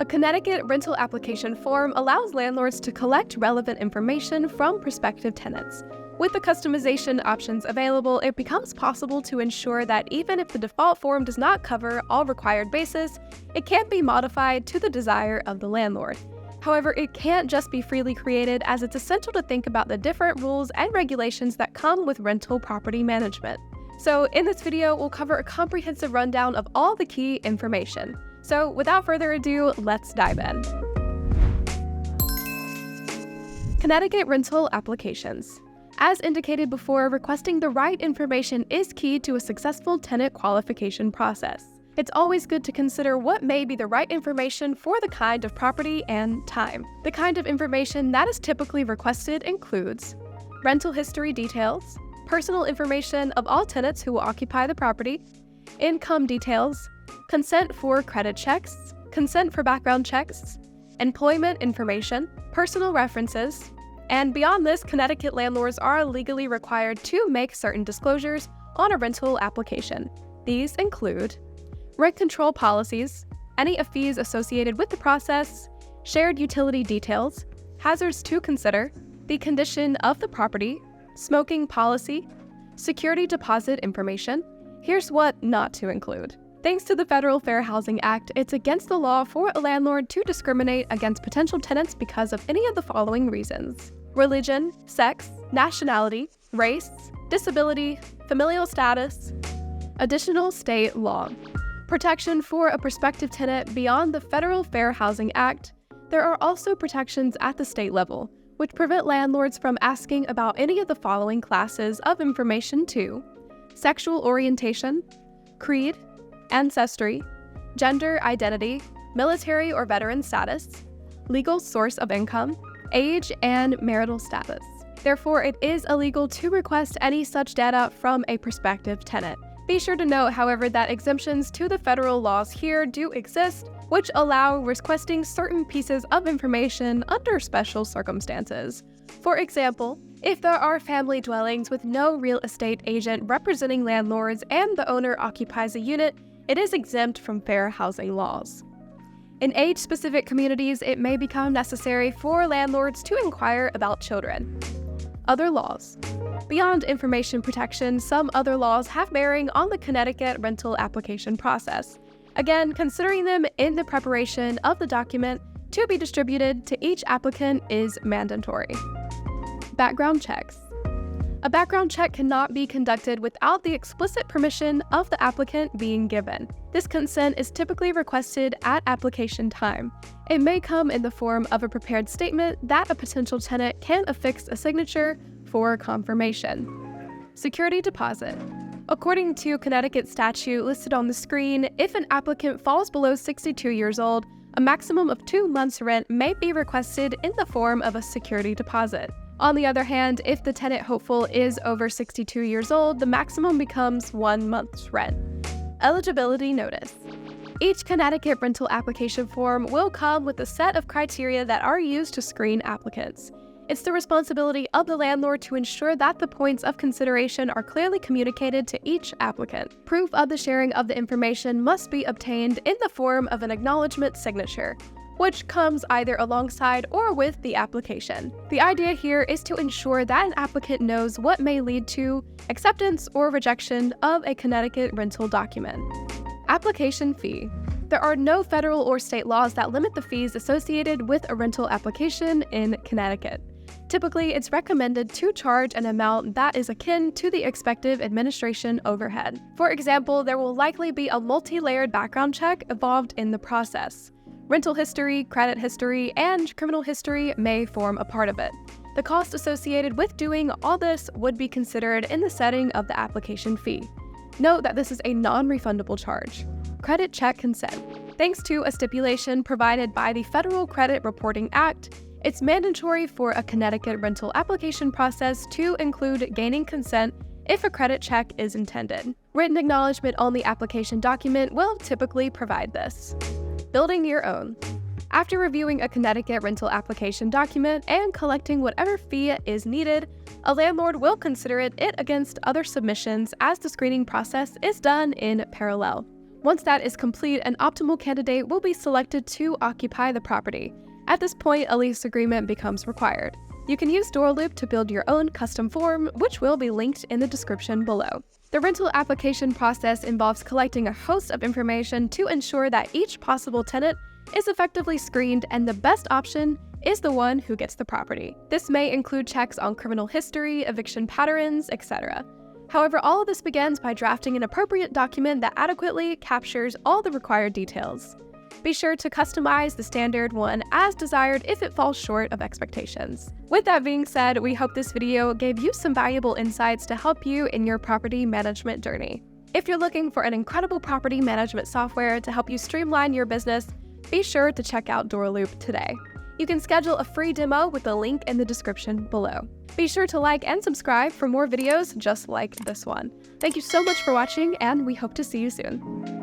A Connecticut rental application form allows landlords to collect relevant information from prospective tenants. With the customization options available, it becomes possible to ensure that even if the default form does not cover all required bases, it can be modified to the desire of the landlord. However, it can't just be freely created, as it's essential to think about the different rules and regulations that come with rental property management. So in this video, we'll cover a comprehensive rundown of all the key information. So without further ado, let's dive in. Connecticut rental applications. As indicated before, requesting the right information is key to a successful tenant qualification process. It's always good to consider what may be the right information for the kind of property and time. The kind of information that is typically requested includes rental history details, personal information of all tenants who will occupy the property, income details, consent for credit checks, consent for background checks, employment information, personal references, and beyond this, Connecticut landlords are legally required to make certain disclosures on a rental application. These include rent control policies, any fees associated with the process, shared utility details, hazards to consider, the condition of the property, smoking policy, security deposit information. Here's what not to include. Thanks to the Federal Fair Housing Act, it's against the law for a landlord to discriminate against potential tenants because of any of the following reasons: religion, sex, nationality, race, disability, familial status. Additional state law. Protection for a prospective tenant beyond the Federal Fair Housing Act. There are also protections at the state level, which prevent landlords from asking about any of the following classes of information too: sexual orientation, creed, ancestry, gender identity, military or veteran status, legal source of income, age, and marital status. Therefore, it is illegal to request any such data from a prospective tenant. Be sure to note, however, that exemptions to the federal laws here do exist, which allow requesting certain pieces of information under special circumstances. For example, if there are family dwellings with no real estate agent representing landlords and the owner occupies a unit, it is exempt from fair housing laws. In age-specific communities, it may become necessary for landlords to inquire about children. Other laws. Beyond information protection, some other laws have bearing on the Connecticut rental application process. Again, considering them in the preparation of the document to be distributed to each applicant is mandatory. Background checks. A background check cannot be conducted without the explicit permission of the applicant being given. This consent is typically requested at application time. It may come in the form of a prepared statement that a potential tenant can affix a signature for confirmation. Security deposit. According to Connecticut statute listed on the screen, if an applicant falls below 62 years old, a maximum of 2 months' rent may be requested in the form of a security deposit. On the other hand, if the tenant hopeful is over 62 years old, the maximum becomes 1 month's rent. Eligibility notice. Each Connecticut rental application form will come with a set of criteria that are used to screen applicants. It's the responsibility of the landlord to ensure that the points of consideration are clearly communicated to each applicant. Proof of the sharing of the information must be obtained in the form of an acknowledgement signature, which comes either alongside or with the application. The idea here is to ensure that an applicant knows what may lead to acceptance or rejection of a Connecticut rental document. Application fee. There are no federal or state laws that limit the fees associated with a rental application in Connecticut. Typically, it's recommended to charge an amount that is akin to the expected administration overhead. For example, there will likely be a multi-layered background check involved in the process. Rental history, credit history, and criminal history may form a part of it. The cost associated with doing all this would be considered in the setting of the application fee. Note that this is a non-refundable charge. Credit check consent. Thanks to a stipulation provided by the Federal Credit Reporting Act, it's mandatory for a Connecticut rental application process to include gaining consent if a credit check is intended. Written acknowledgement on the application document will typically provide this. Building your own. After reviewing a Connecticut rental application document and collecting whatever fee is needed, a landlord will consider it against other submissions as the screening process is done in parallel. Once that is complete, an optimal candidate will be selected to occupy the property. At this point, a lease agreement becomes required. You can use DoorLoop to build your own custom form, which will be linked in the description below. The rental application process involves collecting a host of information to ensure that each possible tenant is effectively screened and the best option is the one who gets the property. This may include checks on criminal history, eviction patterns, etc. However, all of this begins by drafting an appropriate document that adequately captures all the required details. Be sure to customize the standard one as desired if it falls short of expectations. With that being said, we hope this video gave you some valuable insights to help you in your property management journey. If you're looking for an incredible property management software to help you streamline your business, be sure to check out DoorLoop today. You can schedule a free demo with the link in the description below. Be sure to like and subscribe for more videos just like this one. Thank you so much for watching, and we hope to see you soon.